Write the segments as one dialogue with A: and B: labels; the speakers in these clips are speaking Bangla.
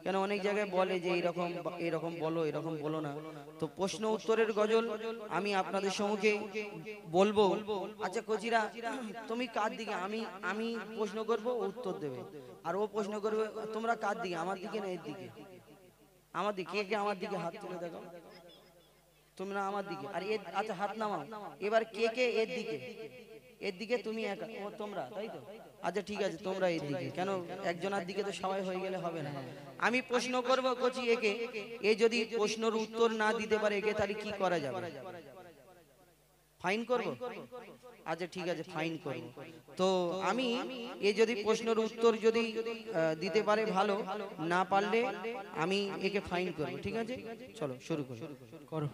A: কেন অনেক জায়গায় বলে যে এরকম এরকম বলো, এরকম বলো না। তো প্রশ্ন উত্তরের গজল আমি আপনাদের সম্মুখে বলবো। আচ্ছা কচিরা, তুমি কার দিকে? আমি আমি প্রশ্ন করব, উত্তর দেবে, আর ও প্রশ্ন করবে। তোমরা কার দিকে? আমার দিকে না এর দিকে? আমার দিকে। কে কে আমার দিকে হাত তুলে দেখো। তোমরা আমার দিকে। আর এর, আচ্ছা হাত নামাও। এবার কে কে এর দিকে? এর দিকে তুমি একা, ও তোমরা, তাই তো? আচ্ছা ঠিক আছে, তোমরা এর দিকে। কেন একজনের দিকে তো সবাই হয়ে গেলে হবে না। আমি প্রশ্ন করব কচি একে, এ যদি প্রশ্নের উত্তর না দিতে পারে একে, তাহলে কি করা যাবে? ফাইন করব? আচ্ছা ঠিক আছে, ফাইন করব। তো আমি, এ যদি প্রশ্নের উত্তর যদি দিতে পারে ভালো, না পারলে আমি একে ফাইন করব। ঠিক আছে, চলো শুরু করি।
B: করো।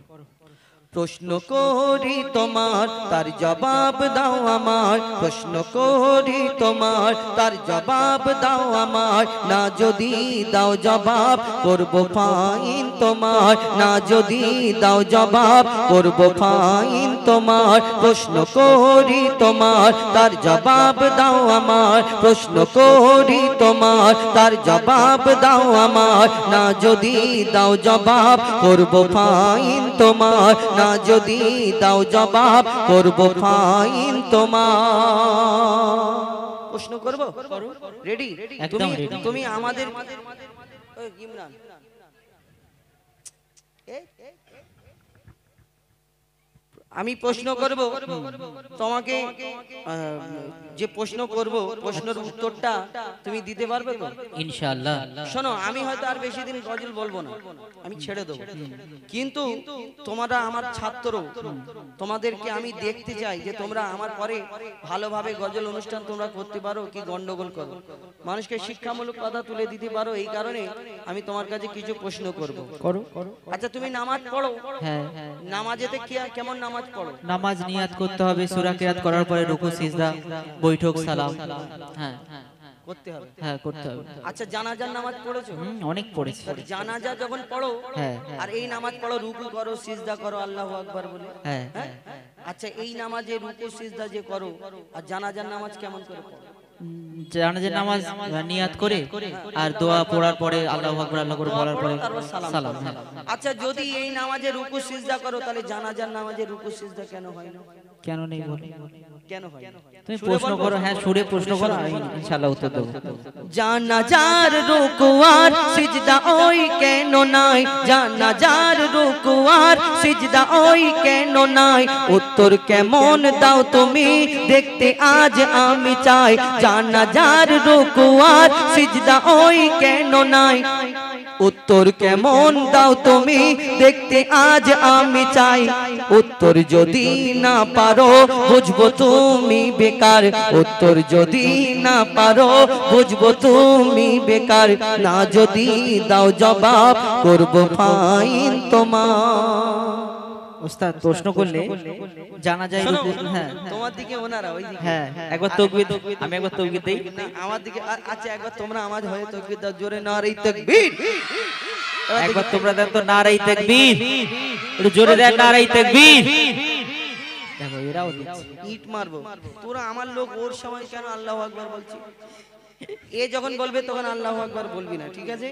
A: প্রশ্ন করি তোমার, তার জবাব দাও আমার। প্রশ্ন করি তোমার, তার জবাব দাও আমার। না যদি দাও জবাব, করব ফাইন তোমার। না যদি দাও জবাব, করব ফাইন তোমার। প্রশ্ন করি তোমার, তার জবাব দাও আমার। প্রশ্ন করি তোমার, তার জবাব দাও আমার। না যদি দাও জবাব, করব ফাইন তোমার। না যদি দাও জবাব, করব ফাইন তোমার। প্রশ্ন করব? রেডি?
B: একদম
A: তুমি
B: ready।
A: তুমি আমাদের, ওই ইমরান, আমি প্রশ্ন করব তোমাকে। যে প্রশ্ন করব, প্রশ্নের উত্তরটা তুমি দিতে পারবে তো?
B: ইনশাআল্লাহ।
A: শোনো, আমি হয়তো আর বেশি দিন গজল বলবো না, আমি ছেড়ে দেবো। কিন্তু তোমরা আমার ছাত্র, তোমাদেরকে আমি দেখতে চাই যে তোমরা আমার পরে ভালোভাবে গজল অনুষ্ঠান তোমরা করতে পারো কি গন্ডগোল করো, মানুষকে শিক্ষামূলক কথা তুলে দিতে পারো। এই কারণে আমি তোমার কাছে কিছু প্রশ্ন করব।
B: করো।
A: আচ্ছা তুমি নামাজ পড়ো?
B: হ্যাঁ।
A: নামাজেতে কেমন নামাজ পড়ো?
B: নামাজ নিয়াত করতে হবে, সূরা কিরাত করার পরে রুকু সিজদা বৈঠক সালাম। হ্যাঁ
A: করতে হবে।
B: হ্যাঁ করতে হবে।
A: আচ্ছা জানাজার নামাজ পড়েছো?
B: অনেক পড়েছি।
A: জানাজা যখন পড়ো,
B: হ্যাঁ
A: আর এই নামাজ পড়ো, রুকু করো, সিজদা করো আল্লাহু আকবার বলে,
B: হ্যাঁ।
A: হ্যাঁ? আচ্ছা এই নামাজে রুকু সিজদা যে করো, আর জানাজার নামাজ কেমন করে পড়ো?
B: জানাজার নামাজ নিয়াত করে আর দোয়া পড়ার পরে আল্লাহু আকবার আল্লাহ করে বলার পরে সালাম। হ্যাঁ।
A: আচ্ছা যদি এই নামাজে রুকু সিজদা করো, তাহলে জানাজার নামাজে রুকু সিজদা কেন হয় না?
B: কেন নেই বল?
A: কেন হয় না?
B: তুমি প্রশ্ন করো। হ্যাঁ সুরে প্রশ্ন করো, আমি ইনশাআল্লাহ উত্তর দেব।
A: জানাজার রুকু আর সিজদা ওই কেন নাই? জানাজার রুকু আর সিজদা ওই কেন নাই? উত্তর কেমন দাও তুমি, দেখতে আজ আমি চাই। জানাজার রুকু আর সিজদা ওই কেন নাই? উত্তর কেমন দাও তুমি, দেখতে আজ আমি চাই। উত্তর যদি না পারো, বুঝবো তুমি বেকার। উত্তর যদি না পারো, বুঝবো তুমি বেকার। না যদি দাও জবাব, করব ফাইন তোমার।
B: ওস্তাদ প্রশ্ন করলে জানা যায় রুকু। হ্যাঁ
A: তোমার দিকে ওনারা ওই দিকে।
B: হ্যাঁ একবার তাকবীর, আমি একবার তাকবীর দেই।
A: না, আমার দিকে। আচ্ছা একবার তোমরা আমার হয়ে তাকবীর দাও, জোরে নারে তাকবীর।
B: একবার তোমরা দেন তো নারে তাকবীর, একটু জোরে দেন নারে তাকবীর। দেখো এরাও দিচ্ছে।
A: ইট মারবো। তোরা আমার লোক, ওর সময় কেন আল্লাহু আকবার বলছি? এ যখন বলবে তখন আল্লাহু আকবার বলবি না, ঠিক আছে?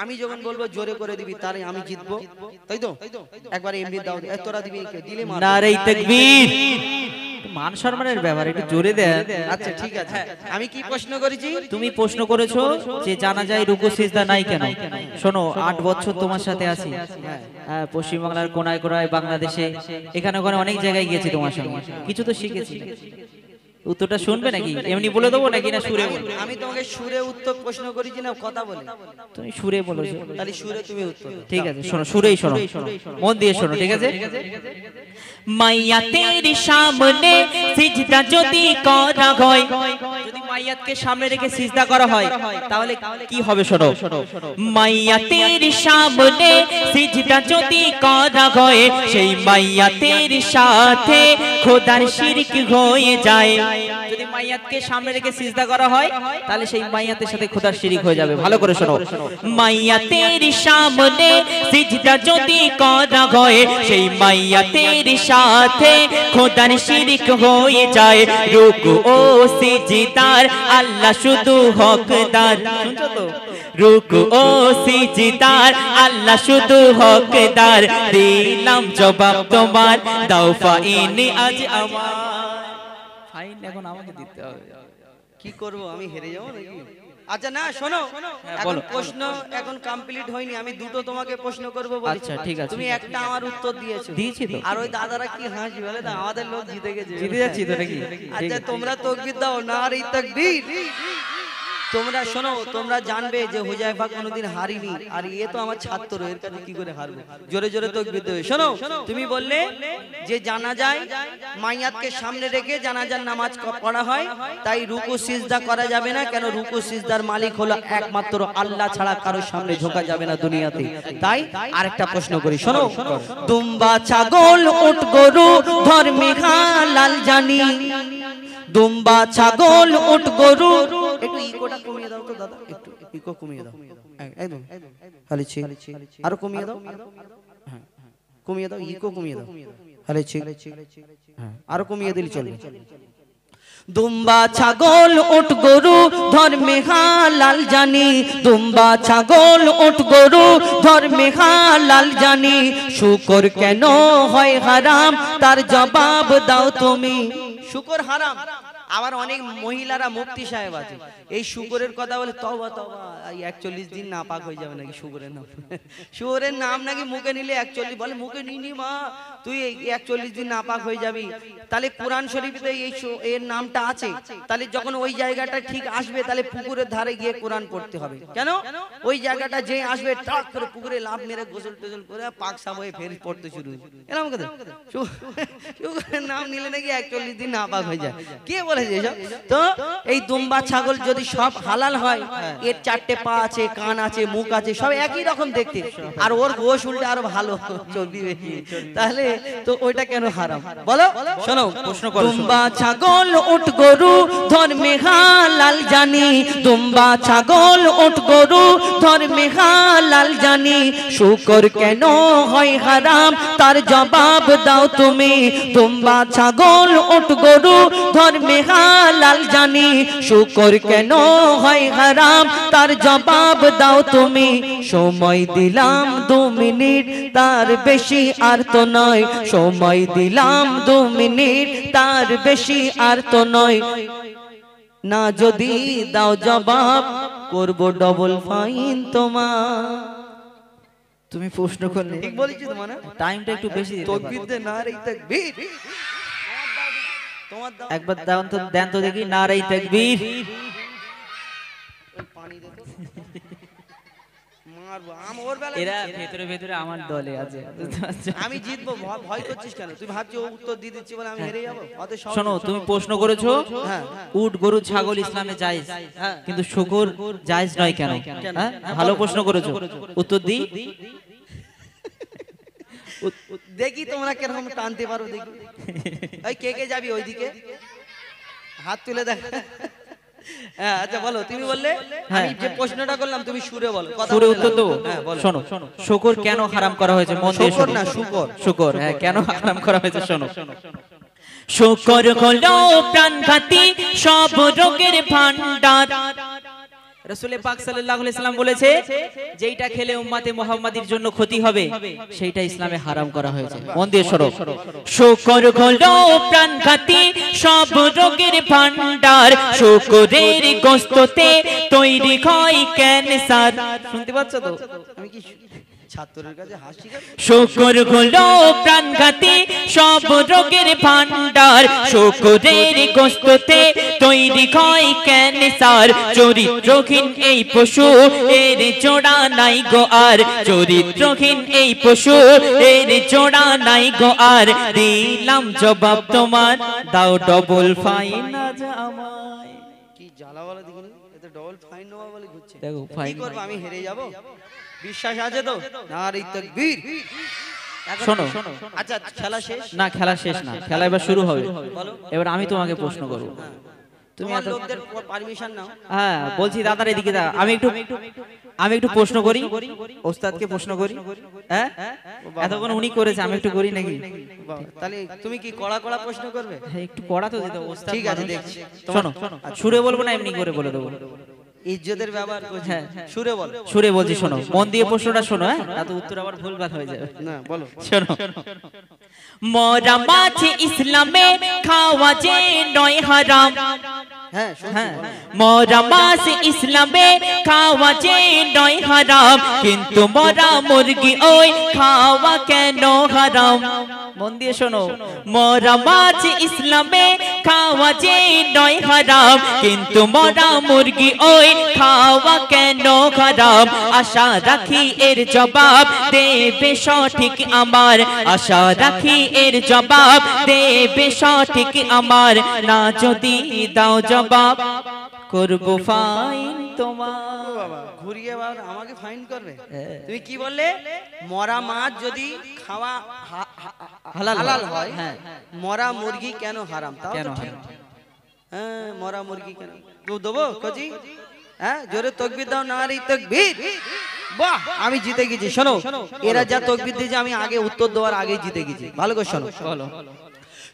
A: আমি যখন বলবো জোরে করে দিবি, তারে আমি জিতবো, তাই তো? একবার এমনি দাও, তোরা দিবি, দিলে মার।
B: নারে তাকবীর। মান সম্মানের ব্যাপার, একটু জোরে দেন।
A: আচ্ছা ঠিক আছে, আমি কি প্রশ্ন করেছি?
B: তুমি প্রশ্ন করেছো যে জানা যায় রুকু সিজদা নাই কেন। শোনো 8 বছর তোমার সাথে আছি। হ্যাঁ পশ্চিমবাংলার কোনায় কোনায়, বাংলাদেশে এখানে ওখানে অনেক জায়গায় গিয়েছি তোমার সঙ্গে, কিছু তো শিখেছি। উত্তরটা শুনবে নাকি এমনি বলে দেবো নাকি না সুরে বলবো?
A: আমি তোমাকে সুরে উত্তর প্রশ্ন করেছি না কথা বলে?
B: তুমি সুরে বলেছো,
A: তাহলে সুরে তুমি উত্তর।
B: ঠিক আছে শোনো, সুরেই শোনো, মন দিয়ে শোনো, ঠিক আছে? মাইয়া তেরি সামনে সিজদা যদি করা হয়, যদি মাইয়াতকে সামনে রেখে সিজদা করা হয় তাহলে কি হবে? শোনো, মাইয়া তেরি সামনে সিজদা যদি করা হয়, সেই মাইয়া তেরি সাথে খোদার শিরক হয়ে যায়। যদি মাইয়াতকে সামনে রেখে সিজদা করা হয় তাহলে সেই মাইয়াতের সাথে খোদার শিরক হয়ে যাবে। ভালো করে শোনো, মাইয়া তেরি সামনে সিজদা যদি করা হয়, সেই মাইয়া তেরি সাথে খোদার শিরক হয়ে যায়। রুকু ও সিজদার আল্লাহ শুধু হকদার। শুনছো তো? রুকু ও সিজদার আল্লাহ শুধু হকদার দিলাম জবাব তোমার দাও ফাইন আজ আমার ফাইন এখন আমাকে দিতে হবে
A: কি করব আমি হেরে যাবো নাকি আচ্ছা না শোনো এখন প্রশ্ন এখন কমপ্লিট হয়নি আমি দুটো তোমাকে প্রশ্ন করব বলেছি
B: আচ্ছা ঠিক আছে
A: তুমি একটা আমার উত্তর দিয়েছো
B: দিয়েছি তো
A: আর ওই দাদারা কি হাসি বলে না আমাদের লোক জিতে গেছে
B: জিতে যাচ্ছি তো নাকি
A: আচ্ছা তোমরা তাকবীর দাও নারে তাকবীর তোমরা শোনো তোমরা জানবে যে হুজাইফা কোনোদিন হারিনি আর এ তো আমার ছাত্র এর কাছে কি করে হারবে জোরে জোরে তাকবীর দেবে শোনো তুমি বললে যে জানাজায় মাইয়াতকে সামনে রেখে জানাজার নামাজ পড়া হয় তাই রুকু সিজদা করা যাবে না কেন রুকু সিজদার মালিক হলো একমাত্র আল্লাহ ছাড়া কারোর সামনে ঝোঁকা যাবে না দুনিয়াতে তাই আরেকটা প্রশ্ন করি শোনো দুম্বা ছাগল উট গরু ধর্মে হালাল জানি দুম্বা ছাগল উট গরু একটু ইকোটা কমিয়ে দাও তো দাদা একটু ইকো কমিয়ে দাও একদম হালিছি আরো কমিয়ে দাও হ্যাঁ কমিয়ে দাও ইকো কমিয়ে দাও হালিছি হ্যাঁ আরো কমিয়ে দিলে চলবে দুম্বা ছাগল উট গরু ধর্মে হালাল জানি দুম্বা ছাগল উট গরু ধর্মে হালাল জানি শুকর কেন হয় হারাম তার জবাব দাও তুমি শুকর হারাম আবার অনেক মহিলারা মুফতি সাহেব আছে এই শুকরের কথা বলে তওবা তওবা 41 দিন না পাক হয়ে যাবে নাকি শুকরের নাম শুকরের নাম নাকি মুখে নিলে 41 বলে মুখে নিনি মা তুই 41 দিন না পাক হয়ে যাবি তাহলে কোরআন শরীফে এই এর নামটা আছে তাহলে যখন ওই জায়গাটা ঠিক আসবে তাহলে পুকুরের ধারে গিয়ে কোরআন পড়তে হবে কেন ওই জায়গাটা যে আসবে টাক করে পুকুরে লাফ মেরে গোসল টোসল করে পাক সাব হয়ে ফের পড়তে শুরু এরকম কথা শুকরের নাম নিলে নাকি 41 দিন না পাক হয়ে যায় কে বলে তো এই দুম্বা ছাগল যদি সব হালাল হয় এর চারটে পা আছে কান আছে মুখ আছে সব একই রকম দেখতে আর ওর গোশ উল্টে আরো ভালো চর্বি বেশি তাহলে তো ওইটা কেন হারাম বলো শোনো প্রশ্ন করো দুম্বা ছাগল উট গরু ধর্মে হালাল জানি দুম্বা ছাগল উট গরু ধর্মে হালাল জানি শুকর কেন হয় হারাম তার জবাব দাও তুমি দুম্বা ছাগল উট গরু ধর্মে হালাল জানি শুকর কেন হয় হারাম তার জবাব দাও তুমি সময় দিলাম 2 মিনিট তার বেশি আর তো নয় সময় দিলাম 2 মিনিট তার বেশি আর তো নয় না যদি দাও জবাব করব ডবল ফাইন তোমার
B: তুমি প্রশ্ন করলে
A: ঠিক বলেছি তো মানে
B: টাইমটা একটু বেশি দিতে
A: তাকবীর দে নারে তাকবীর
B: একবার দেন তো দেখি নারে তাকবীর
A: পানি দে মারবো ওর বেলা
B: এরা ভেতরে ভেতরে আমার দলে আছে
A: আমি জিতবো ভয় করছিস কেন তুই ভাবছিস ও উত্তর দিয়ে দিচ্ছি বলে আমি হেরে যাবো
B: শোনো তুমি প্রশ্ন করেছো উট গরু ছাগল ইসলামে জায়েজ কিন্তু শুকর জায়েজ নয় কেন হ্যাঁ ভালো প্রশ্ন করেছো উত্তর দি
A: দেখি তোমরা কিরকম টানতে পারো দেখি এই কে কে যাবি ওইদিকে হাত তুলে দেখ হ্যাঁ আচ্ছা বলো তুমি বললে আমি যে প্রশ্নটা করলাম তুমি সুরে বলো
B: সুরে উত্তর দেবো শোনো শুকর কেন হারাম করা হয়েছে মন দিয়ে
A: শুকর না শুকর
B: শুকর হ্যাঁ কেন হারাম করা হয়েছে শোনো শুকর হলো প্রাণঘাতী সব রোগের ভান্ডার রাসূল পাক সাল্লাল্লাহু আলাইহি সাল্লাম বলেছে যেইটা খেলে উম্মতে মুহাম্মাদির জন্য ক্ষতি হবে সেইটা ইসলামে হারাম করা হয়েছে মন দিয়ে শোনো শুকর হলো প্রাণঘাতী সব রোগের ভান্ডার শুকরের গোশতে তৈরি হয় ক্যান্সার শুনতে পাচ্ছ তো
A: আমি কি ছাত্রের কাছে হাসি
B: শুকর হলো প্রাণঘাতী সব রোগের ভান্ডার শুকরের গোশতে তৈরি হয় ক্যান্সার চরিত্রহীন এই পশু এর জোড়া নাই গো আর চরিত্রহীন এই পশু এর জোড়া নাই গো আর দিলাম জবাব তোমার দাও ডবল ফাইন আজ আমায়
A: কি জ্বালাওয়ালা দেখুন এতে ডবল ফাইন নেওয়া বলে ঘুরছে
B: দেখো ফাইন
A: কি করব আমি হেরে যাব বিশ্বাস আছে তো নারে তাকবীর
B: শোনো
A: আচ্ছা খেলা শেষ
B: না খেলা শেষ না খেলা এবার শুরু হবে এবার আমি তোমাকে প্রশ্ন করব তুমি
A: তোমার লোকদের পারমিশন নাও
B: হ্যাঁ বলছি দাদার এদিকে দা আমি একটু প্রশ্ন করি ওস্তাদকে প্রশ্ন করি হ্যাঁ এতক্ষণ উনি করেছে আমি একটু করি নাকি
A: তাহলে তুমি কি কড়া কড়া প্রশ্ন করবে
B: হ্যাঁ একটু কড়া তো দিতে ওস্তাদ
A: ঠিক আছে দেখছি
B: শোনো সুরে বলবো না এমনি করে বলে দেবো
A: ইজ্জতের ব্যবহার করছি।
B: হ্যাঁ।
A: সুরে বল।
B: সুরে বলছি, শোনো মন দিয়ে প্রশ্নটা শোনো, হ্যাঁ, তাতে উত্তর আবার ভুলভাল হয়ে যাবে।
A: না বলো।
B: শোনো, মরা মাছ ইসলামে খাওয়া যে নয় হারাম।
A: হ্যাঁ
B: হ্যাঁ, মরা মাছ ইসলামে খাওয়া যে নয় হারাম, কিন্তু মরা মুরগি ওই খাওয়া কেন হারাম? মন দিয়ে শোনো, মরা মাছ ইসলামে খাওয়া যে নয় হারাম, কিন্তু মরা মুরগি ওই খাওয়া কেন হারাম? আশা রাখি এর জবাব দেবে সঠিক আমার, আশা রাখি এর জবাব দেবে সঠিক আমার, না যদি দাও জবাব করব ফাইন তোমার।
A: বাবা ঘুরিয়ে আবার আমাকে ফাইন করবে? তুমি কি বললে? মরা মাছ যদি খাওয়া হালাল হয়,
B: হ্যাঁ,
A: মরা মুরগি কেন হারাম? তাও
B: কেন
A: তো ঠিক।
B: হারাম?
A: হ্যাঁ, মরা মুরগি কেন কেউ দেবো কজি? হ্যাঁ, জোরে তকবির দাও, নারী তকবির। বাহ, আমি জিতে গেছি। শোনো, এরা যা তকবির দিয়েছে আমি আগে উত্তর দেওয়ার আগে জিতে গেছি। ভালো করে শোনো।
B: বলো।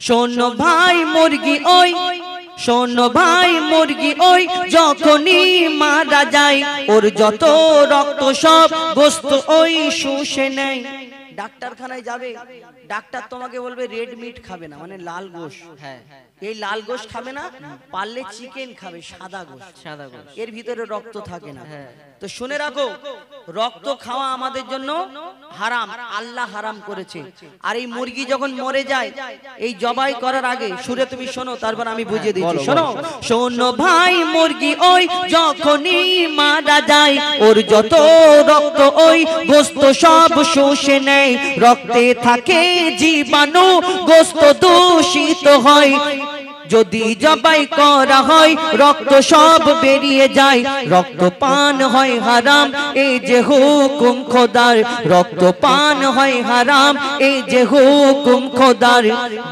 A: শোনো ভাই মুরগি ওই, শোনো ভাই মুরগি ওই, যখনই মারা যায় ওর যত রক্ত সব গোস্ত ওই শুষে নেয়। ডাক্তারখানায় যাবে, ডাক্তার তোমাকে বলবে রেড মিট খাবে না, মানে লাল গোশ।
B: হ্যাঁ,
A: এই লাল গোশ খাবে না, পারলে চিকেন খাবে, সাদা গোশ।
B: সাদা গোশ।
A: এর ভিতরে রক্ত থাকে না।
B: হ্যাঁ।
A: তো শুনে রাখো, রক্ত খাওয়া আমাদের জন্য হারাম, আল্লাহ হারাম করেছে। আর এই মুরগি যখন মরে যায়, এই জবাই করার আগে সুরে তুমি শোনো, তারপর আমি বুঝিয়ে দিচ্ছি। শোনো, শোনো ভাই মুরগি ওই, যখনই মারা যায় ওর যত রক্ত ওই গোস্ত সব শুষে নেয়। রক্তে থাকে জীবাণু, গোস্ত দূষিত হয়। যদি জবাই করা হয় রক্ত সব বেরিয়ে যায়। রক্ত পান হয় হারাম, এই যে হুকুম খোদার। রক্ত পান হয় হারাম, এই যে হুকুম খোদার।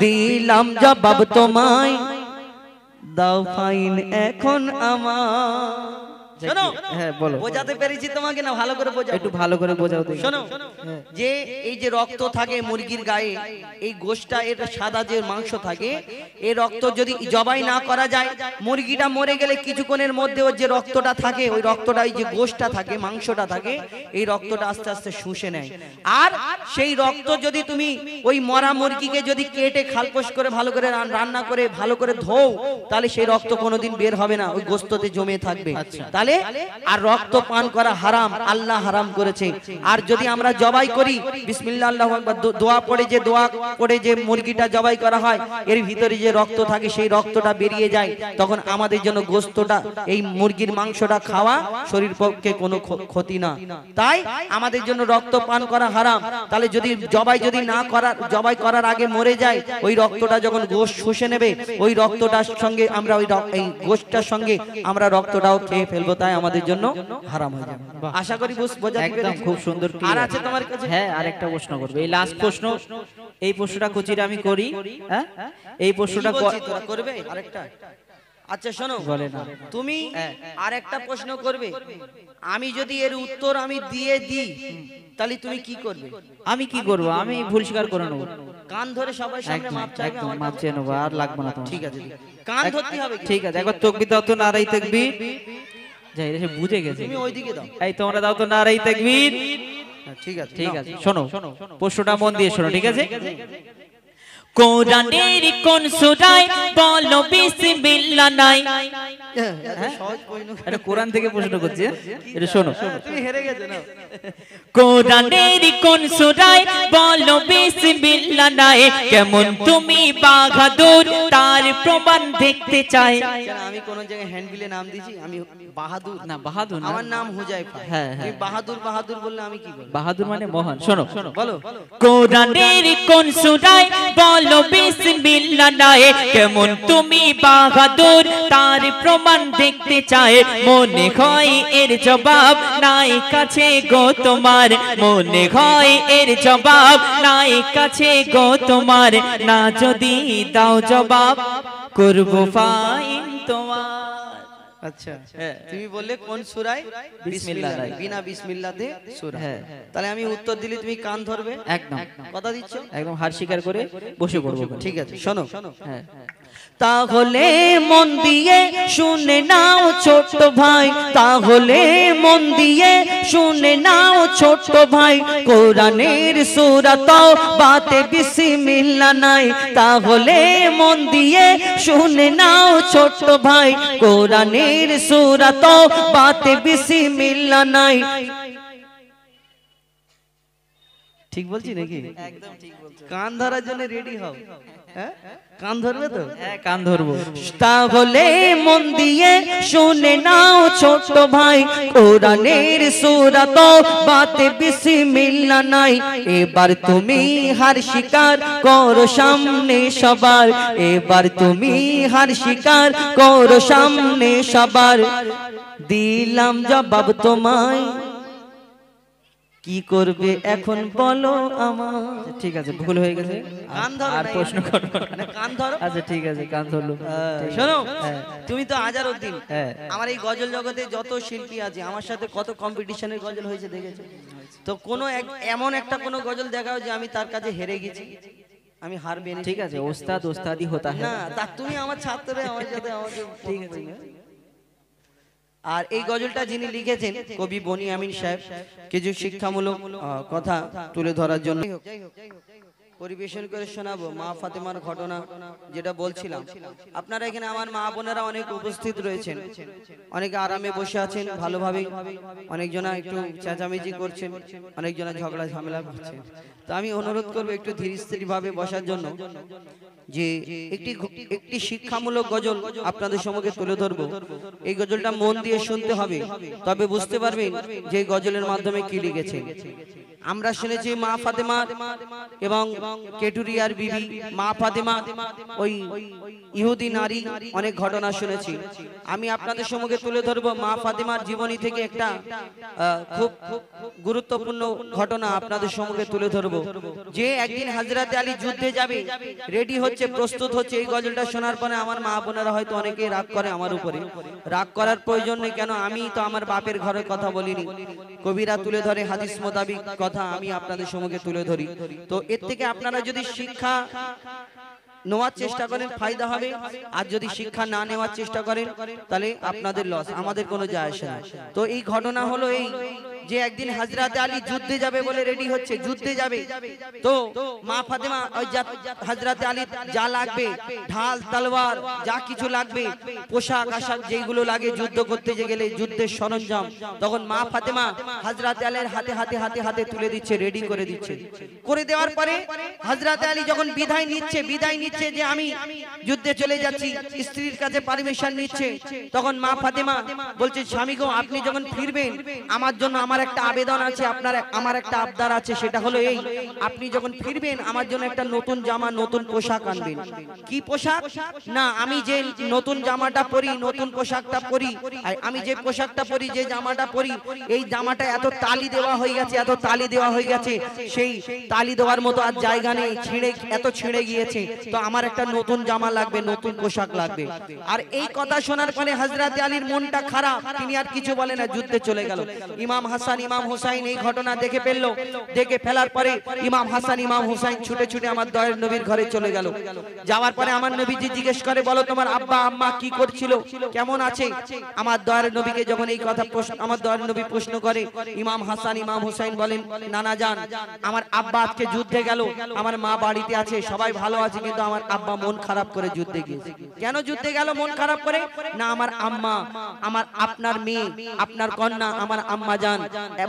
A: দিলাম জবাব তোমায়, দাও ফাইন এখন আমার। শোনো,
B: হ্যাঁ বলো।
A: বোঝাতে পেরেছি তোমাকে না? ভালো করে বোঝাও,
B: একটু ভালো করে বোঝাও দেখি।
A: শোনো, যে এই যে রক্ত থাকে মুরগির গায়ে, এই গোশটা, এর সাদা যে মাংস থাকে, এই রক্ত যদি জবাই না করা যায়, মুরগিটা মরে গেলে কিছুক্ষণের মধ্যে ওর যে রক্তটা থাকে, ওই রক্তটা, এই যে গোশটা থাকে, মাংসটা থাকে, এই রক্তটা আস্তে আস্তে শুষে নেয়। আর সেই রক্ত যদি তুমি ওই মরা মুরগিকে যদি কেটে খালপোষ করে ভালো করে রান্না করে ভালো করে ধোও, তাহলে সেই রক্ত কোনোদিন বের হবে না, ওই গোস্ততে জমে থাকবে। তাহলে আর রক্ত পান করা হারাম, আল্লাহ হারাম করেছে। আর যদি আমরা জবাই করি, বিসমিল্লাহ আল্লাহু আকবার দোয়া পড়ে, যে দোয়া করে যে মুরগিটা জবাই করা হয়, এর ভিতরে যে রক্ত থাকে সেই রক্তটা বেরিয়ে যায়, তখন আমাদের জন্য গোস্তটা, এই মুরগির মাংসটা খাওয়া শরীর পক্ষে কোনো ক্ষতি না। তাই আমাদের জন্য রক্ত পান করা হারাম। তাহলে যদি জবাই করার আগে মরে যায়, ওই রক্তটা যখন গোশত শুষে নেবে, ওই রক্তটার সঙ্গে আমরা এই গোশতটার সঙ্গে আমরা রক্তটাও খেয়ে ফেলবো, তাই আমাদের জন্য হারাম হয়ে যাবে। আশা করি বোঝাতে
B: একদম
A: পেরেছি।
B: খুব সুন্দর।
A: আর আছে তোমার কাছে?
B: হ্যাঁ, আরেকটা প্রশ্ন করবে, এই লাস্ট প্রশ্ন। এই প্রশ্নটা কচির আমি করি। হ্যাঁ, এই প্রশ্নটা
A: তোরা করবে আরেকটা? আচ্ছা শোনো,
B: বলে না।
A: তুমি আরেকটা প্রশ্ন করবে, আমি যদি এর উত্তর আমি দিয়ে দিই, তাহলে তুমি কি করবে?
B: আমি কি করব? আমি ভুল স্বীকার করে নেব।
A: কান ধরে সবাই সামনে মাপ চাইবে।
B: একদম মাপ চেয়ে নেবো, আর লাগবে না তোমার।
A: ঠিক আছে, কান ধরতে হবে।
B: ঠিক আছে, একবার তাকবীর দাও তো, নারায়ে তাকবীর। যাই রে, সে বুঝে গেছে।
A: তুমি ওইদিকে দাও।
B: এই তোমরা দাও তো নারায়ে তাকবীর।
A: ঠিক আছে,
B: ঠিক আছে, শোনো, প্রশ্নটা মন দিয়ে শোনো, ঠিক আছে? কোরআনের কোন সূরায় বলো বিসমিল্লাহ নাই? এটা কোরআন থেকে প্রশ্ন করছি, এটা শোনো।
A: তুমি হেরে গেছো না?
B: কোরআনের কোন সূরায় বলো বিসমিল্লাহ নাই? কেমন তুমি বাহাদুর তার প্রমাণ দেখতে চাই।
A: আমি কোন জায়গায় হ্যান্ডবিলে নাম দিয়েছি? আমি বাহাদুর
B: না, বাহাদুর না,
A: আমার নাম হুজাইফা।
B: হ্যাঁ,
A: তুমি বাহাদুর বাহাদুর বললে আমি কি বলবো?
B: বাহাদুর মানে মহান। শোনো,
A: বলো।
B: কোরআনের কোন সূরায় বলো বিসমিল্লাহ নাই? কেমন তুমি বাহাদুর তার প্রমাণ দেখতে চাই। মনে হয় এর জবাব নাই কাছে গো তোমার, মনে হয় এর জবাব নাই কাছে গো তোমার, না যদি দাও জবাব করব ফাইন তোমার।
A: আচ্ছা, তুমি বললে কোন সূরায়?
B: বিসমিল্লাহ নাই।
A: বিনা বিসমিল্লাতে সূরা।
B: হ্যাঁ,
A: তাহলে আমি উত্তর দিলে তুমি কান ধরবে?
B: একদম
A: কথা দিচ্ছ?
B: একদম হার স্বীকার করে বসে পড়বো।
A: ঠিক আছে, শোনো।
B: হ্যাঁ,
A: তাহলে মন দিয়ে শুনে নাও ছোট ভাই, তাহলে মন দিয়ে শুনে নাও ছোট ভাই, কোরআনের সূরা তাওবাতে বিসমিল্লাহ নাই। তাহলে মন দিয়ে শুনে নাও ছোট ভাই, কোরআনের সূরা তাওবাতে বিসমিল্লাহ নাই। ঠিক বলছি নাকি?
C: একদম ঠিক বলছো।
A: কান ধরার জন্য রেডি হও। হ্যাঁ, কান ধরবে তো?
B: হ্যাঁ, কান ধরবো।
A: তাহলে মন দিয়ে শুনে নাও ছোট ভাই, কোরআনের সূরা তাওবাতে বিসমিল্লাহ নাই। এবার তুমি হার স্বীকার করো সামনে সবার, এবার তুমি হার স্বীকার করো সামনে সবার। দিলাম জবাব তোমায়, কি করবে এখন বলো আমার।
B: ঠিক আছে, ভুল হয়ে গেছে,
A: কান ধরো
B: আর
A: না,
B: প্রশ্ন করবো না।
A: না, কান ধরো।
B: আচ্ছা ঠিক আছে, কান ধরলো।
A: শোনো,
B: হ্যাঁ।
A: তুমি তো আজারউদ্দিন,
B: হ্যাঁ।
A: আমার এই গজল জগতে যত শিল্পী আছে আমার সাথে কত কম্পিটিশনের গজল হয়েছে দেখেছো তো? কোনো এমন একটা কোনো গজল দেখাও যে আমি তার কাছে হেরে গেছি, আমি হার মেনেছি।
B: ঠিক আছে, ওস্তাদ ওস্তাদি হতা
A: না,
B: হ্যায়।
A: তা তুমি আমার ছাত্র, আমার সাথে আমাকে ঠিক আছে। আর এই গজলটা যিনি লিখেছেন কবি বনি আমিন সাহেব, কিছু শিক্ষামূলক কথা তুলে ধরার জন্য পরিবেশন করে শোনাবো মা ফাতেমার ঘটনা, যেটা বলছিলাম। আপনারা এখানে আমার মা বোনেরা অনেক উপস্থিত রয়েছেন, অনেকে আরামে বসে আছেন ভালোভাবে, অনেকজনা একটু চেঁচামেচি করছেন, অনেকজনা ঝগড়া ঝামেলা করছেন। তো আমি অনুরোধ করবো একটু ধীর স্থির ভাবে বসার জন্য, যে একটি শিক্ষামূলক গজল আপনাদের সম্মুখে তুলে ধরবো। এই গজলটা মন দিয়ে শুনতে হবে, তবে বুঝতে পারবেন যে এই গজলের মাধ্যমে কি লিখেছেন। আমরা শুনেছি মা ফাতেমা এবং কেটুরিয়ার বিবি মা ফাতেমা, ওই ইহুদি নারী, অনেক ঘটনা শুনেছি। আমি আপনাদের সম্মুখে তুলে ধরবো মা ফাতেমার জীবনী থেকে একটা খুব গুরুত্বপূর্ণ ঘটনা আপনাদের সম্মুখে তুলে ধরবো। যে একদিন হযরতে আলী যুদ্ধে যাবে, রেডি হচ্ছে, প্রস্তুত হচ্ছে। এই গজলটা শোনার পরে আমার মা বোনেরা হয়তো অনেকেই রাগ করে আমার উপরে। রাগ করার প্রয়োজন নেই, কেন আমি তো আমার বাপের ঘরের কথা বলিনি। কবিরা তুলে ধরে হাদিস মোতাবিক কথা, আমি আপনাদের সম্মুখে তুলে ধরি। তো এর থেকে আপনারা যদি শিক্ষা নেওয়ার চেষ্টা করেন ফায়দা হবে, আর যদি শিক্ষা না নেওয়ার চেষ্টা করেন তাহলে আপনাদের লস, আমাদের কোনো যায় আসে না। তো এই ঘটনা হলো এই, যে একদিন হযরতে আলী যুদ্ধে যাবে বলে রেডি হচ্ছে, যুদ্ধে যাবে। তো মা ফাতেমা ওই হযরতে আলী যা লাগবে, ঢাল তলোয়ার যা কিছু লাগবে, পোশাক আশাক যেগুলো লাগে যুদ্ধ করতে গেলে, যুদ্ধের সরঞ্জাম, তখন মা ফাতেমা হযরতে আলীর হাতে হাতে হাতে হাতে তুলে দিচ্ছে, রেডি করে দিচ্ছে। করে দেওয়ার পরে হযরতে আলী যখন বিদায় নিচ্ছে যে আমি যুদ্ধে চলে যাচ্ছি, স্ত্রীর কাছে পারমিশন নিচ্ছে, তখন মা ফাতেমা বলছে, স্বামী গো, আপনি যখন ফিরবেন আমার জন্য আমার একটা আবেদন আছে, আমার একটা আবদার আছে, সেটা হলো এই, আপনি যখন ফিরবেন আমার জন্য একটা নতুন জামা, নতুন পোশাক আনবেন। কি পোশাক? না, আমি যে নতুন জামাটা পরি, নতুন পোশাকটা পরি, আমি যে পোশাকটা পরি, যে জামাটা পরি, এই জামাটা এত তালি দেওয়া হয়ে গেছে, এত তালি দেওয়া হয়ে গেছে, সেই তালি দেওয়ার মতো আর জায়গা নেই, এত ছিঁড়ে গিয়েছে। তো আমার একটা নতুন জামা লাগবে, নতুন পোশাক লাগবে। আর এই কথা শোনার পরে হযরতে আলীর মনটা খারাপ, তিনি আর কিছু বলে না, যুদ্ধে চলে গেল। ইমাম হাসান ইমাম হুসাইন এই ঘটনা দেখে ফেললো, দেখে ফেলার পরে ইমাম হাসান ইমাম হুসাইন ছুটে ছুটে আমার দয়ার নবীর ঘরে চলে গেল। যাওয়ার পরে আমার নবীজি জিজ্ঞেস করে, বলো তোমার আব্বা আম্মা কি করছিল, কেমন আছে? আমার দয়ার নবীকে যখন এই কথা আমার দয়ার নবী প্রশ্ন করে, ইমাম হাসান ইমাম হুসাইন বলেন, নানা জান, আমার আব্বা আজকে যুদ্ধে গেল, আমার মা বাড়িতে আছে, সবাই ভালো আছে, কিন্তু আমার আব্বা মন খারাপ করে যুদ্ধে গিয়েছে। কেন যুদ্ধে গেল মন খারাপ করে? না, আমার আম্মা, আমার আপনার মেয়ে, আপনার কন্যা, আমার আম্মা জান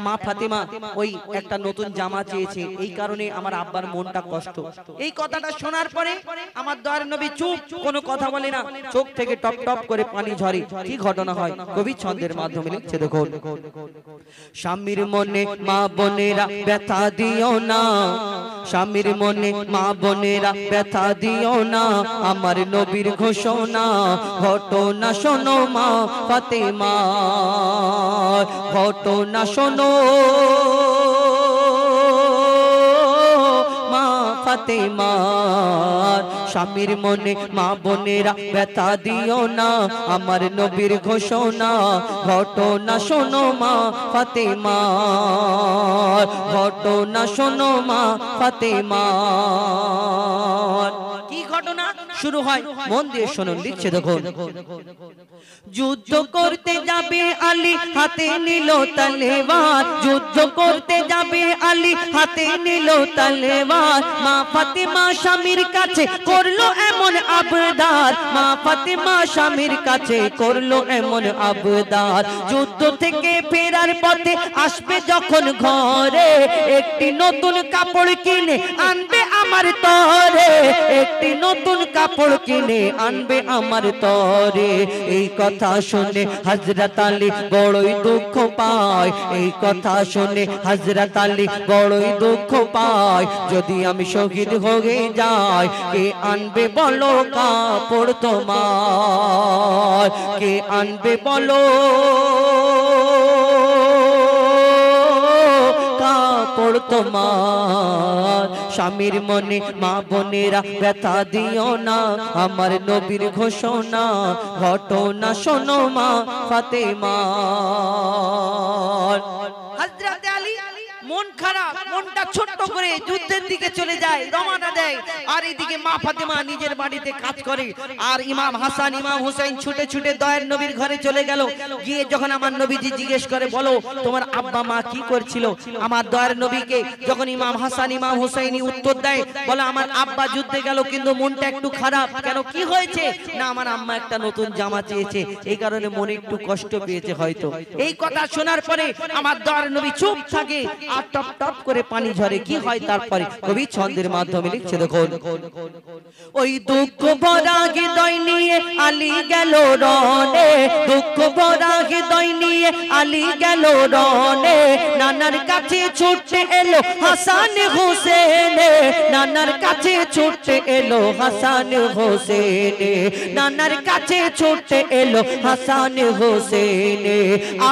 A: মা ফাতেমা ওই একটা নতুন জামা চেয়েছে, এই কারণে আমার আব্বার মনটা কষ্ট। এই কথাটা শোনার পরে আমার দয়ার নবী চুপ, কোনো কথা বলে না, চোখ থেকে টপ টপ করে পানি ঝরে। কি ঘটনা হয় কবি ছন্দের মাধ্যমে লিখছে, দেখো। স্বামীর মনে মা বোনেরা ব্যথা দিও না, স্বামীর মনে মা বোনেরা ব্যথা দিও না, আমার নবীর ঘোষণা ঘটনা শোনো মা ফাতেমা, ঘটনা শোনো মা ফাতেমার। স্বামীর মনে মা বোনেরা ব্যথা দিও না, আমার নবীর ঘোষণা ঘটনা শোনো মা ফাতেমার, ঘটনা শোনো মা ফাতেমার। কি ঘটনা? শুরু হয়, মন দিয়ে শুনুন, লিখছে দেখুন। যুদ্ধ করতে যাবে আলী, হাতে নিল তলোয়ার, যুদ্ধ করতে যাবে আলী, হাতে নিল তলোয়ার। মা ফাতেমা স্বামীর কাছে করলো এমন আবদার, মা ফাতেমা স্বামীর কাছে করলো এমন আবদার। যুদ্ধ থেকে ফেরার পথে আসবে যখন ঘরে, একটি নতুন কাপড় কিনে আনবে আমার তরে, একটি নতুন কাপড় কিনে আনবে আমার তরে। এই কথা শুনে হযরত আলী বড়ই দুঃখ পায়, এই কথা শুনে হযরত আলী বড়ই দুঃখ পায়। যদি আমি শহীদ হয়ে যাই, কে আনবে বলো কাপড় তোমার, কে আনবে বলো কাপড় তোমার। স্বামীর মনে মা বোনেরা ব্যথা দিও না, আমার নবীর ঘোষণা ঘটনা শোনো মা ফাতেমা। হযরত আলী মন খারাপ, মনটা ছোট্ট করে যুদ্ধের দিকে চলে যায়, রওনা দেয়। আর এদিকে মা ফাতেমা নিজের বাড়িতে কাজ করে। আর ইমাম হাসান ইমাম হুসাইন ছুটে ছুটে দয়ার নবীর ঘরে চলে গেল। গিয়ে যখন আমার নবীজি জিজ্ঞেস করে, বলো তোমার আব্বা মা কি করছিল, আমার দয়ার নবীকে যখন ইমাম হাসান ইমাম হুসাইনি উত্তর দেয়, বলে আমার আব্বা যুদ্ধে গেল কিন্তু মনটা একটু খারাপ। কেন, কি হয়েছে? না, আমার আম্মা একটা নতুন জামা চেয়েছে, এই কারণে মনে একটু কষ্ট পেয়েছে হয়তো। এই কথা শোনার পরে আমার দয়ার নবী চুপ থাকে, আর টপ টপ করে পানি ঝরে। কি হয় তারপরে কবি ছন্দের মাধ্যমে লিখছে দেখুন। ওই দুঃখ ভরা হৃদয় নিয়ে আলী গেল রনে, দুঃখ ভরা হৃদয় নিয়ে আলী গেল রনে। নানার কাছে ছুটে এলো হাসান হোসেন, নানার কাছে ছুটে এলো হাসান হোসেন, নানার কাছে ছুটে এলো হাসান হোসেন।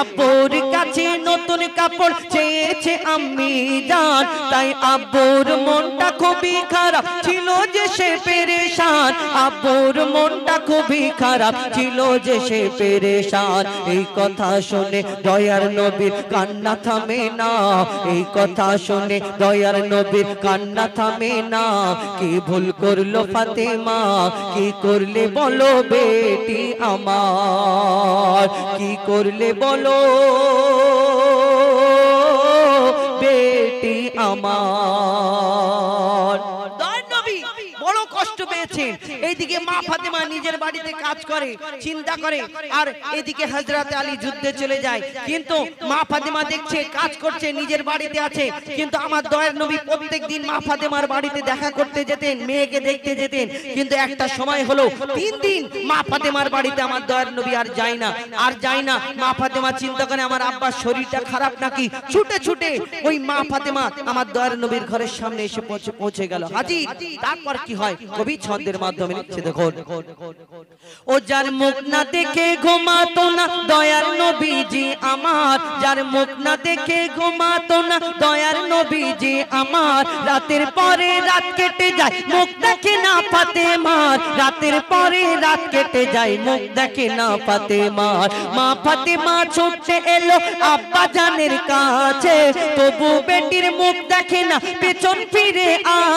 A: আব্বুর কাছে নতুন কাপড় চেয়েছে আম্মি জান, তাই আব্বুর মনটা খুবই খারাপ ছিল যে সে পেরেশান, আব্বুর মনটা খুবই খারাপ ছিল যে সে পেরেশান। এই কথা শুনে দয়ার নবীর কান্না থামে না, এই কথা শুনে দয়ার নবীর কান্না থামে না। কি ভুল করলো ফাতেমা, কি করলে বলো বেটি আমার, কি করলে বলো বেটি আমার। দয়ার নবী বড় কষ্ট পেয়েছেন। এইদিকে মা ফাতেমা নিজের বাড়িতে কাজ করে, চিন্তা করে, আর এদিকে হযরত আলী যুদ্ধে চলে যায়। কিন্তু মা ফাতেমা দেখছে কাজ করছে, নিজের বাড়িতে আছে। কিন্তু আমার দয়ার নবী প্রত্যেকদিন মা ফাতেমার বাড়িতে দেখা করতে যেতেন, মেয়েকে দেখতে যেতেন। কিন্তু একটা সময় হলো 3 দিন মা ফাতেমার বাড়িতে আমার দয়ার নবী আর যায় না, আর যায় না। মা ফাতেমা চিন্তা করে আমার আব্বার শরীরটা খারাপ নাকি। ছুটে ছুটে ওই মা ফাতেমা আমার দয়ার নবীর ঘরের সামনে এসে পৌঁছে গেল হাজির। তারপর কি হয় কবি ছন্দের মাধ্যমে লিখছে দেখুন। ও যার মুখ না দেখে ঘুমাতো না দয়ার নবীজি আমার, যার মুখ না দেখে ঘুমাতো না দয়ার নবীজি আমার। রাতের পরে রাত কেটে যায় মুখ দেখে না ফাতেমার, রাতের পরে রাত কেটে যায় মুখ দেখে না ফাতেমার। মা ফাতেমা ছুটে এলো আব্বা জানের কাছে, তবু বেটির মুখ দেখে না পেছন ফিরে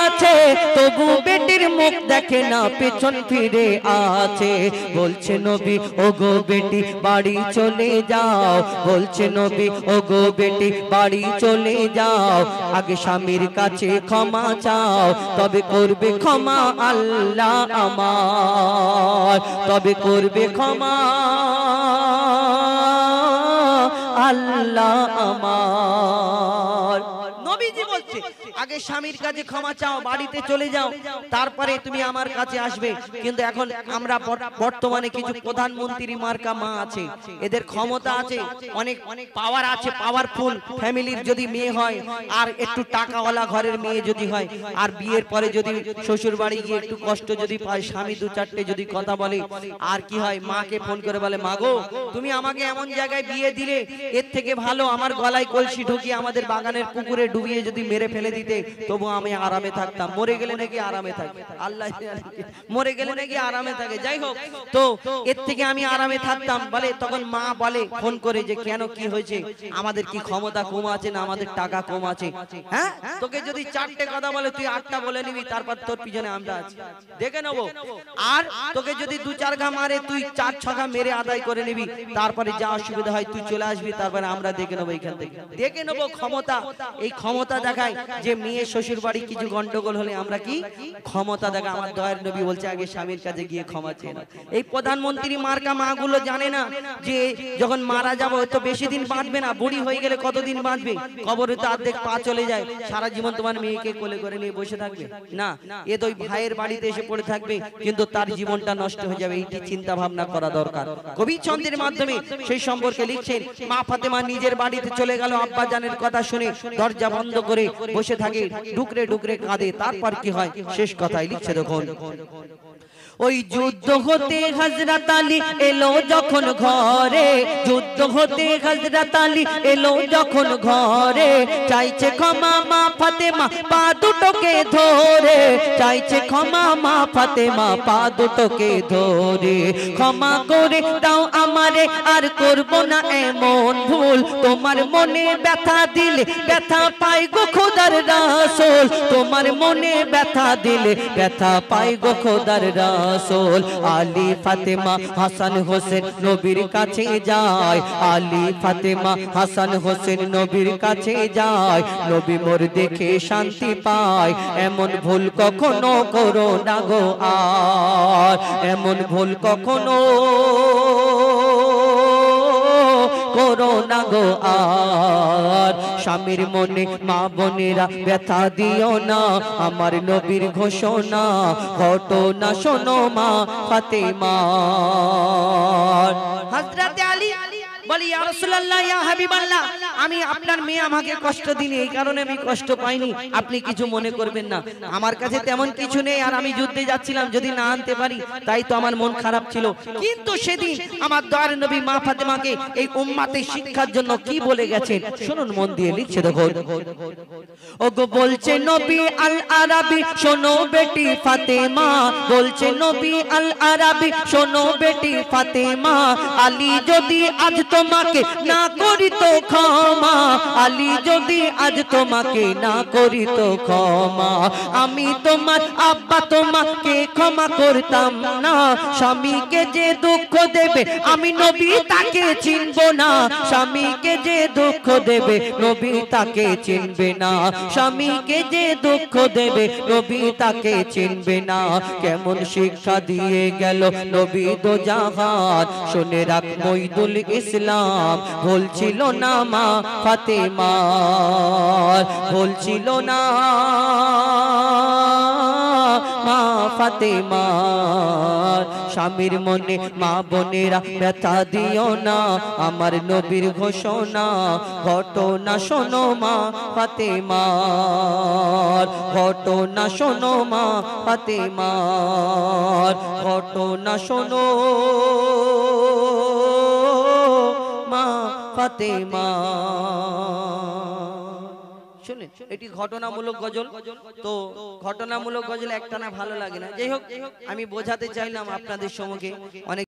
A: আছে, তবু বেটির মুখ দেখে না পেছন ফিরে আছে। বলছে নবী ও গো বেটি বাড়ি চলে যাও, বলছে নবী ও গো বেটি বাড়ি চলে যাও। আগে স্বামীর কাছে ক্ষমা চাও, তবে করবে ক্ষমা আল্লাহ আমার, তবে করবে ক্ষমা আল্লাহ আমার। নবীজি বলছে আগে স্বামীর কাছে ক্ষমা চাও, বাড়িতে চলে যাও, তারপরে তুমি আমার কাছে আসবে। কিন্তু এখন আমরা বর্তমানে কিছু প্রধানমন্ত্রী মার্কা মা আছে, এদের ক্ষমতা আছে, অনেক অনেক পাওয়ার আছে, পাওয়ারফুল ফ্যামিলির যদি মেয়ে হয়, আর একটু টাকাওয়ালা ঘরের মেয়ে যদি হয়, আর বিয়ের পরে যদি শ্বশুর বাড়ি গিয়ে একটু কষ্ট যদি পায়, স্বামী 2-4টে যদি কথা বলে, আর কি হয় মাকে ফোন করে বলে মা গো তুমি আমাকে এমন জায়গায় বিয়ে দিলে, এর থেকে ভালো আমার গলায় কলসি ঢুকিয়ে আমাদের বাগানের পুকুরে ডুবিয়ে পুড়িয়ে যদি মেরে ফেলে দিতে তবু আমি আরামে থাকতাম। মরে গেলে নাকি আরামে থাকে, আল্লাহ মরে গেলে নাকি আরামে থাকে। যাই হোক, তো এর থেকে আমি আরামে থাকতাম। বলে তখন মা বলে ফোন করে যে কেন, কি হয়েছে, আমাদের কি ক্ষমতা কম আছে না আমাদের টাকা কম আছে? হ্যাঁ, তোকে যদি 4টে কথা বলে তুই 8টা বলে নিবি, তারপর তোর পিছনে আমরা আছি, দেখে নেবো। আর তোকে যদি 2-4 ঘা মারে তুই 4-6 ঘা মেরে আদায় করে নিবি, তারপরে যা অসুবিধা হয় তুই চলে আসবি, তারপরে আমরা দেখে নেবো। এখান থেকে দেখে নেবো ক্ষমতা। এই ক্ষমতা দেখায় যে মেয়ে শ্বশুর বাড়ি কিছু গন্ডগোল হলে আমরা কি ক্ষমতা দেখা। আমার দয়ার নবী বলছে আগে স্বামীর কাছে গিয়ে ক্ষমা চেয়ে নাও। এই প্রধানমন্ত্রী মার্কা মাগুলো জানে না যে যখন মারা যাবো তো বেশি দিন বাঁচবে না, বুড়ি হয়ে গেলে কতদিন বাঁচবে, কবরে তো অর্ধেক পা চলে যায়, সারা জীবন তোমার মেয়েকে কোলে করে নিয়ে বসে থাকবে না, এ তো ওই ভাইয়ের বাড়িতে এসে পড়ে থাকবে, কিন্তু তার জীবনটা নষ্ট হয়ে যাবে। এইটি চিন্তা ভাবনা করা দরকার। কবি ছন্দের মাধ্যমে সেই সম্পর্কে লিখছেন, মা ফাতেমা নিজের বাড়িতে চলে গেল, আব্বা জানের কথা শুনে দরজা বন্ধ করে বসে থাকে, ডুকরে ডুকরে কাঁদে। তারপর কি হয় শেষ কথাই লিখছে দেখুন, ওই যুদ্ধ হতে হযরত আলী এলো যখন ঘরে, যুদ্ধ হতে হযরত আলী এলো যখন ঘরে, চাইছে ক্ষমা মা ফাতেমা পা দুটোকে ধরে, চাইছে ক্ষমা মা ফাতেমা পা দুটোকে ধরে, ক্ষমা করে দাও আমারে আর করব না এমন ভুল, তোমার মনে ব্যথা দিলে ব্যথা পাই গো খোদার রাসূল, তোমার মনে ব্যথা দিলে ব্যথা পাই গো খোদার রাসূল। আলী ফাতেমা হাসান হোসেন নবীর কাছে যায়, আলী ফাতেমা হাসান হোসেন নবীর কাছে যায়, নবী মোর দেখে শান্তি পায়, এমন ভুল কখনো করো না গো আর, এমন ভুল কখনো করো না গো আর, স্বামীর মনে মা বোনেরা ব্যথা দিও না, আমার নবীর ঘোষণা ঘটনা শোনো মা ফাতেমার। হযরত আলী বলি ইয়া রাসূলুল্লাহ ইয়া হাবিবাল্লাহ, আমি আপনার মেয়ে আমাকে কষ্ট দিলে এই কারণে আমি কষ্ট পাইনি, আপনি কিছু মনে করবেন না, আমার কাছে তেমন কিছু নেই, আর আমি যুদ্ধে যাচ্ছিলাম, যদি না আনতে পারি তাই তো আমার মন খারাপ ছিল। কিন্তু সেদিন আমার দয়ার নবী মা ফাতেমাকে এই উম্মতের শিক্ষার জন্য কি বলে গেছেন শুনুন মন দিয়ে, লিখছে দেখো, ওগো বলছে নবী আল আরাবী শোনো বেটি ফাতেমা, বলছে নবী আল আরাবী শোনো বেটি ফাতেমা, আলী যদি আজ তোমাকে না করিত ক্ষমা, আলী যদি আজ তোমাকে না করিত ক্ষমা, আমি তোমার আব্বা তোমাকে ক্ষমা করতাম না, স্বামীকে যে দুঃখ দেবে আমি নবী তাকে চিনব না, স্বামীকে যে দুঃখ দেবে নবী তাকে চিনবে না, স্বামীকে যে দুঃখ দেবে নবী তাকে চিনবে না। কেমন শিক্ষা দিয়ে গেল নবী দো জাহান, শুনে রাখ মঈদুল ইসলাম, বলছিল না মা ফাতেমা, বলছিল না মা ফাতেমা, স্বামীর মনে মা বোনেরা ব্যথা দিও না, আমার নবীর ঘোষণা ঘটনা শোনো মা ফাতেমার, ঘটনা শোনো মা ফাতেমার, ঘটনা শোনো মা ফাতেমা। শুনলেন, এটি ঘটনামূলক গজল। তো ঘটনামূলক গজল একটানা ভালো লাগে না, যাই হোক আমি বোঝাতে চাইলাম আপনাদের সম্মুখে অনেক